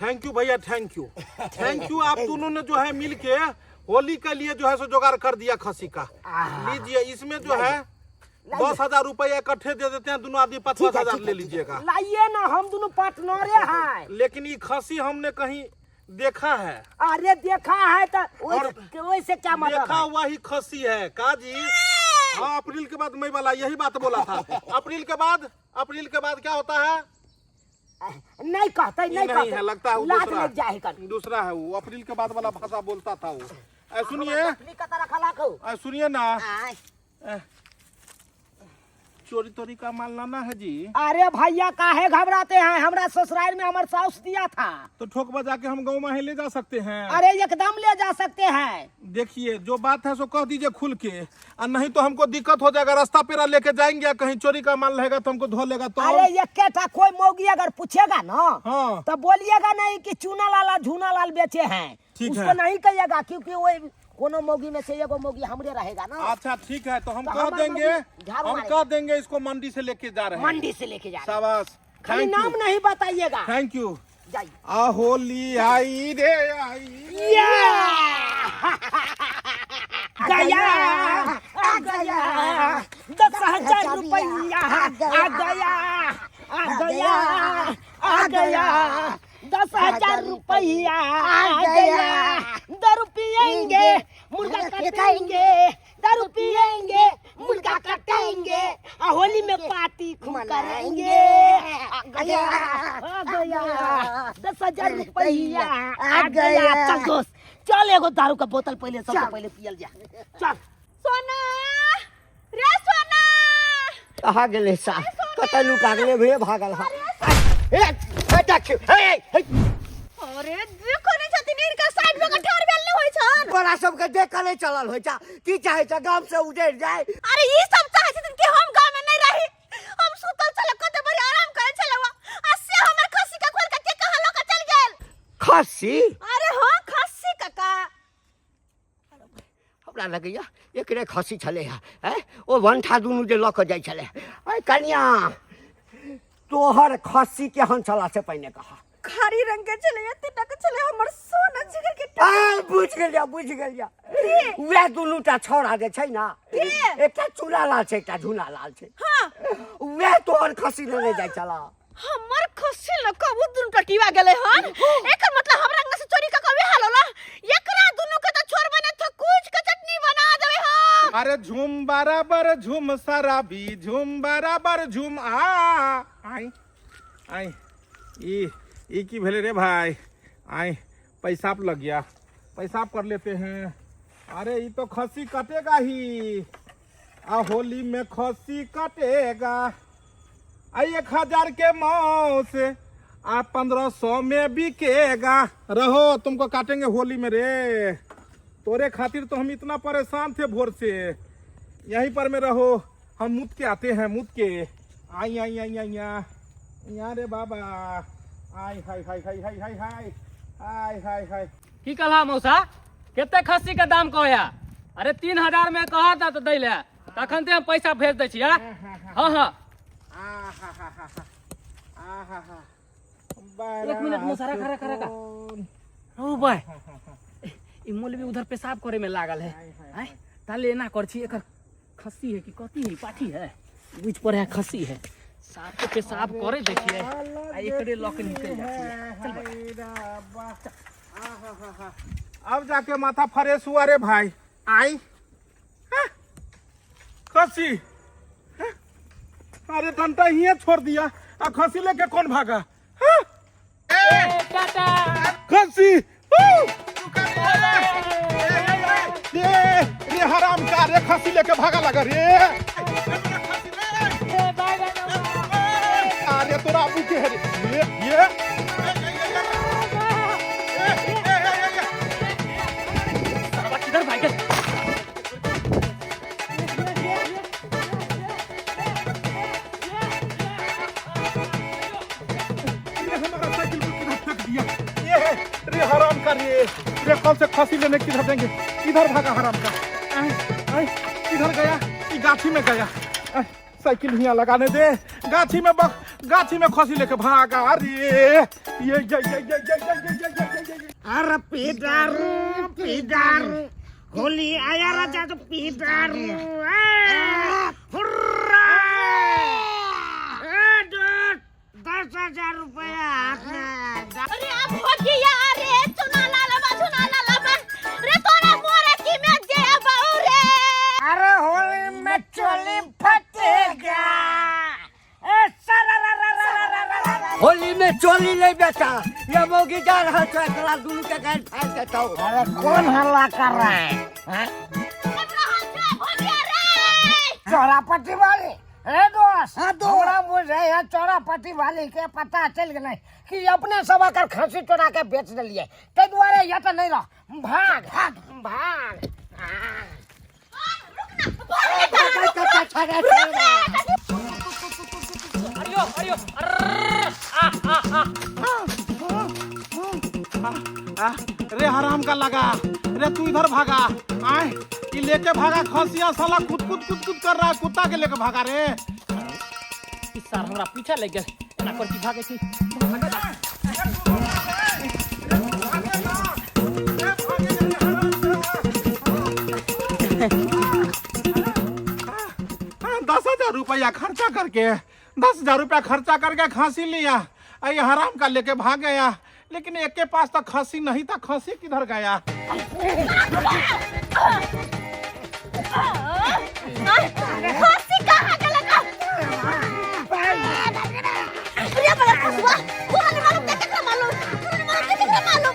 Thank you भैया, thank you thank you. आप दोनों ने जो है मिल के होली के लिए जो है सो जुगाड़ कर दिया खसी का। लीजिए, इसमें जो है 10,000 रुपया इकट्ठे दे देते हैं, दोनों आदमी 50,000 ले लीजिएगा। लाइए ना, हम दोनों पार्टनर हैं। लेकिन ये खसी हमने कहीं देखा है। अरे देखा है तो वैसे क्या मतलब? देखा हुआ ही खसी है काजी। हाँ, अप्रैल के बाद मई वाला यही बात बोला था। अप्रैल के बाद क्या होता है? नहीं कहते, नहीं कहते है, लगता है दूसरा है वो। अप्रैल के बाद वाला भाषा बोलता था वो। सुनिए ना, चोरी तोरी का माल लाना है जी। अरे भैया काहे घबराते हैं? हमरा ससुराल में हमारे साउस दिया था, तो ठोक बजा के हम गाँव में ले जा सकते हैं। अरे एकदम ले जा सकते हैं। देखिए, जो बात है सो कह दीजिए खुल के, और नहीं तो हमको दिक्कत हो जाएगा। रास्ता पेरा लेके जाएंगे, कहीं चोरी का माल रहेगा तो हमको धो लेगा। तो अरे ये क्या, कोई मौगी अगर पूछेगा ना, हाँ, तो बोलिएगा नहीं कि चूना लाल झूना लाल बेचे हैं। उसको नहीं कहिएगा, क्योंकि वो कोनो मौगी में से एगो मौगी हमरे रहेगा ना। अच्छा ठीक है, तो हम कह देंगे इसको मंडी से लेके जा रहे हैं। मंडी से लेके जा रहे हैं। शाबाश, खाली नाम नहीं बताइएगा। Thank you. जाइए। होली आई रे आई, गया आ गया 10,000 रुपया आ गया, आ गया, आ गया 10,000 रुपया आ गया। दारू पियेंगे, मुर्गा कटेंगे, दारू पियेंगे, मुर्गा कटेंगे, होली में पार्टी खूब करेंगे। आ गया, आ गया 10,000 रुपया आ गया। चल दोस्त, चल एगो दारू का बोतल पहले सबसे पहले पियल जा। चल सोना, रे सोना, कहाँ गेले सा? कतै लुका गेले भे भागल हा। अरे देखो ने छथिन इनका साइड में कठार बेल न होय छन। बड़ा सब के देख के नहीं चलल होय छा। की चाहे छ गांव से उजड़ जाए? अरे ई सब चाहे छथिन कि हम गांव में नहीं रही, हम सुतल चल कते बड़ी आराम करे चलवा। अससे हमर खस्सी का खोल के कहां लोग चल गेल। खस्सी? अरे हां, खस्सी काका। हमरा लगैया एकरे खस्सी छले है। ओ वंठा दुनु जे लक जाय छले। ए कन्या, तोहर खस्सी के हन चला से पहले कहा खारी रंग के चले या तिटा के चले हमर सोना जिगर के। आ बुझ गेलिया। वे दुनु ता छोड़ा दे छै ना, एकटा चूड़ा लाल छै, एकटा झुना लाल छै। हां, वे तोहर खस्सी ले जाय चला। हमर खस्सी ल कबू दुनु टटिवा गेले हन। एकर मतलब हमरा रंग से चोरी का कभी हाल होला। एकरा दुनु के त छोर बने त कुछ के चटनी बना देबे हम। अरे झूम बराबर झूम शराबी, झूम बराबर झूम आई ई की भेले रे भाई? आई पैसाब लग गया, पैसाब कर लेते हैं। अरे ये तो खस्सी कटेगा ही, होली में खस्सी कटेगा। 1,000 के मौ से 1,500 में बिकेगा। रहो, तुमको काटेंगे होली में रे। तोरे खातिर तो हम इतना परेशान थे भोर से। यहीं पर में रहो, हम मुद के आते हैं, मुद के। आई आई आई आई यहाँ रे बाबा। आई हाय हाय हाय हाय हाय हाय हाय हाय हाय। की कहला मौसा? केते खस्सी के दाम कहया? अरे 3,000 में कहा था तो दैले, तखन ते हम पैसा भेज दै छी। हां एक मिनट मौसा, रखा ओ भाई, ई मौलवी उधर पेशाब करे में लागल है। हैं ताले एना कर छी, एकर खस्सी है कि कथी है? पाठी है, बुझ पर है खस्सी है। साफ के पेशाब करे देखिए, आ एकरे लॉक निकल जाती है। चल अब जाके माथा फ्रेश हुआ रे भाई। आई खस्सी, अरे डंटा ही छोड़ दिया, खस्सी लेके कौन भागा? खस्सी ये हराम का रे, खस्सी लेके भागा लगा रे। अरे तोरा अबू के है ये किधर भाई? रे हराम का रे कल से खस्सी लेने किधर देंगे? किधर भागा हराम का? किधर गया? गाछी में गया। साइकिल हियाँ लगाने दे। गाछी में खसी लेके भागा। अरे ये अरे पीडारू होली आया राजा तो पीडारू हुर्रा 10,000 रुपया अरे अब हो गया रे चुना ला रे तोरा मोरे की में जे बाऊ रे। अरे होली में चोली फटेगा होली में चोली ले बेटा ये मोगी जा रहा है एकला दुनु के गाड़ फाड़ देता हूं। अरे कौन हल्ला कर रहा है चौरापट्टी वाली दोस्त थोड़ा मुझे यहाँ चौरापट्टी वाली के पता चल गया कि अपने सब आकर खसी चोरा के बेच दिलिए ते द्वारे ये तो नहीं रहा भाग रे हराम का लगा रे तू इधर भागा। आए ये लेके भागा खसिया साला कुद कर रहा है कुत्ता के लेके भागा रे। इस सार हमरा पीछा लग गए ना कर की भागे थी। ₹10,000 खर्चा करके 10,000 रुपया खर्चा करके खसी लिया। ये हराम का लेके भाग गया। लेकिन एक के पास तो खसी नहीं था। खसी किधर गया? खसी कहाँ गया का? अरे बड़ा खसवा तूने मालूम कितना मालूम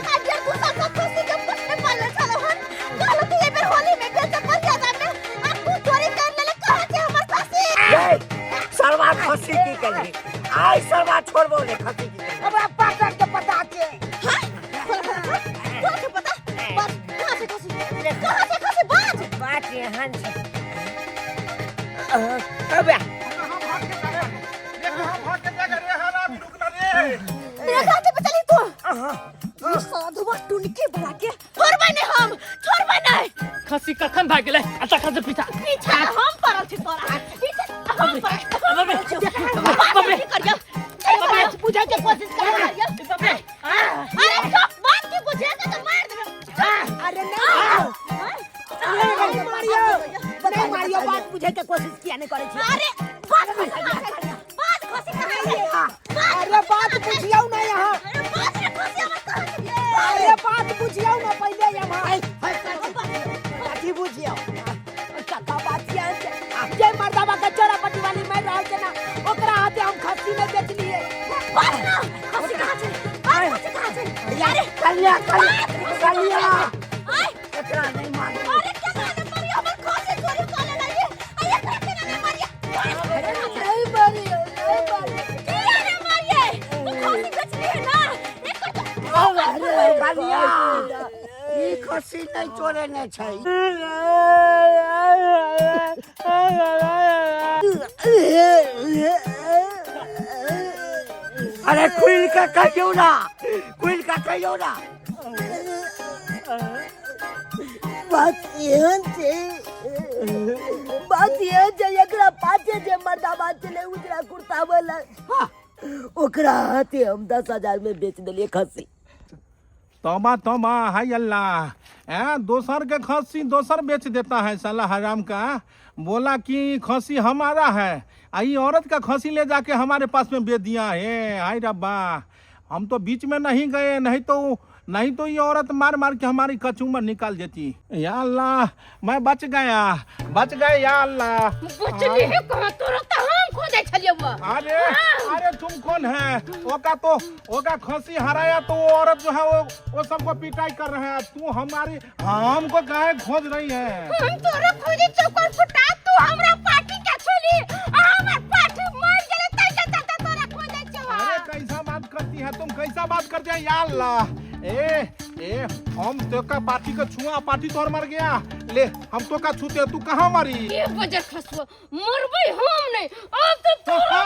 आज यार तू सब खसी के पट्टे पाले चलो हन चलो तू ये बेर होली में बेचा पर जा जाने अब तू चोरी कर ले कहां से हमर खसी सरवा खसी की करी आई सरवा छोड़बो रे खसी की अब पाकर के पता के हां तोके पता बस कहां से खसी बात यहाँ से अबे मेरा गाते पे चली तू ये साधु बस टुनके बना के छोड़बै नहीं खसी कखन भाग गेलै अच्छा खसे पीछा हम परल छी तोरा पीछे हम परल करिया बात बुझा के कोशिश कर करिया अरे चुप बात की बुझेगा तो मार देबे अरे नहीं मारियो बात बुझे के कोशिश किया नहीं करे छी अरे बात खसी अरे बात बुझियो ना यहाँ अरे बात बुझियो ना पहले यहाँ बाती बुझियो काका बात यहाँ से जे मर्दावा के चौरापट्टी वाली में रह के ना ओकरा हाथे हम खसी में बेच लिए बात ना खसी कहां से अरे कलिया एकरा नहीं मार अरे क्या मारे मरियो हमर खसी चोरी कर ले ये अरे करके ना मारिया नहीं मारियो तू खसी बेच लिए ना अरे कलिया ई खसी नहीं चोरे ने छै अरे खुल का कहियो ना बात यहाँ से एकरा पाछे जे मर्दावा चले उजरा कुर्ता वाला ओकरा हाथे हम 10,000 में बेच दिलिए खसी तौबा हाय अल्लाह दोसर के खसी दोसर बेच देता है साला हराम का। बोला कि खसी हमारा है आई औरत का खसी ले जाके हमारे पास में बेच दिया है। हाय रब्बा हम तो बीच में नहीं गए नहीं तो ये औरत मार के हमारी कचूमर निकाल देती। या अल्लाह मैं बच गए या अल्लाह। बचली है कहां तोरा त हम खोजे छलिए वो अरे तुम कौन है? ओका खसी हराया तो वो औरत जो है वो सबको पिटाई कर रहे हैं। तू हमको काहे खोज रही है? हम तोरा खोजे चौकर फुटा तू हमरा पार्टी का छोली हमर पार्टी मार गेले तै तोरा खोजे छवा। अरे कैसा बात करती है तुम? कैसा बात करते हैं? या अल्लाह हम तो का पार्टी का छुआ पार्टी तोर मर गया ले हम तो का छूते तू कहाँ मरी? ये बजर खसवा मरबै हम नहीं अब तो तोरा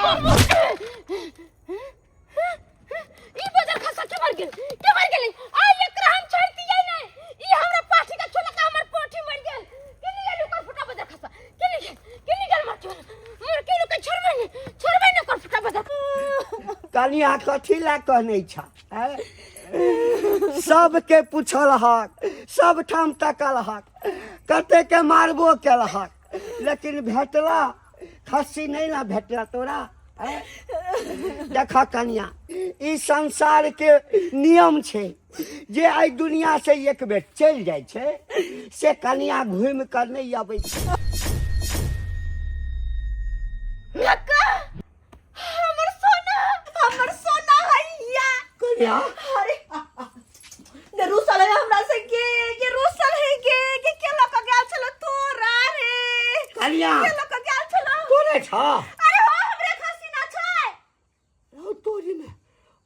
ई बजर खसवा के मर गेल आ एकरा हम छोड़ दिए नहीं ई हमरा पार्टी का छोला का हमर पोठी मर गेल केनी गेल ओकर फुटा बजर खसवा केनी गेल मर चोर कनिया कथी ला कहने छा हैं? सबके पूछल हक, सब ठाम तकल हक, कते के मारबो केल हक, लेकिन भेटला खस्सी नहीं ना भेटला तोरा हैं? देखा कनिया ई संसार के नियम छे, जे आई दुनिया से एक बेर चल जाए छे से कनिया घूम कर नहीं आबै छे। लक्का हमर सोना हैया कनिया अरे ने रूसल है हमरा से के रूसल है के लोग गेल छलो तोरा रे कनिया के लोग गेल छलो तोरे छा अरे हो हमरे खसी ना छै ओ तोरी में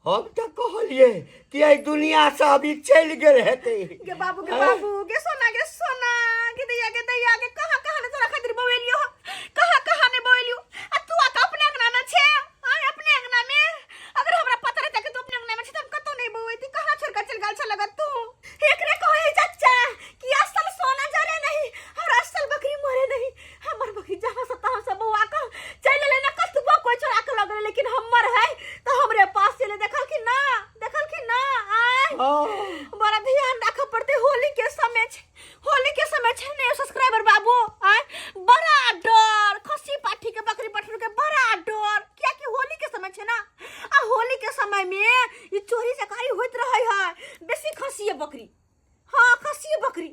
हम तो कहलिए कि आई दुनिया से अभी चल गेल हेते के बाबू के सोना के दैया के कहां ने तोरा खातिर बोवेलियो कहां ने बोवेलियो आ तू आ अपने अंगना में छे आ अपने अंगना में अगर हमरा पता रहता कि तू अपने अंगना में छे त हम कतो नहीं बोवेती कहां छोड़ के चल गाल छ लगा तू एकरे कहे चाचा कि असल सोना जरे नहीं और असल बकरी मरे नहीं हमर बकरी जहां से तहां से बउआ का चल ले ना कतबो कोई चोरा के लग लेकिन हमर है तो हमरे पास चले देखल कि ना आय बड़ा ध्यान रख पड़ते होली के समय छे ने सब्सक्राइबर बाबू आय बड़ा डर खसी पाठी के बकरी पठरू के बड़ा डर क्या कि होली के समय छे ना आ होली के समय में ई चोरी चकारी होइत रहै है बेसी खसी बकरी हां खसी बकरी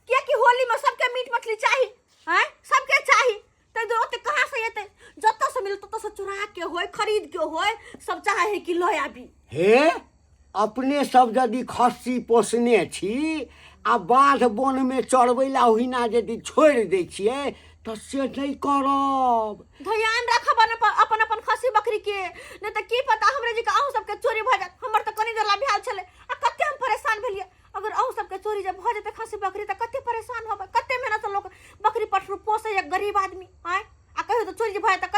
क्या कि होली में सबके मीट मछली चाहिए हैं सबके चाहिए त ओते कहां से एते जत्ता से मिल तत्ता से चुरा के होय खरीद के होय सब चाहे है कि लय आबी हे अपने सब यदि खस्सी पोसने छी आ बाँध बोन में चढ़बै ला ओहिना यदि छोड़ि दै छियै तऽ से नहीं करब। ध्यान रखब अपन खस्सी बकरी के नहीं तो की पता हमरे जी के अहू सबके चोरी भ जात हमर त कनी देर ला भेल छले आ कते हम परेशान भेलिए अगर अहू सबके चोरी जब भ जेते खस्सी बकरी त कते परेशान होबे कते मेहनत से लोग बकरी पठरू पोसे एक गरीब आदमी आय आ कहियो तो चोरी भ जात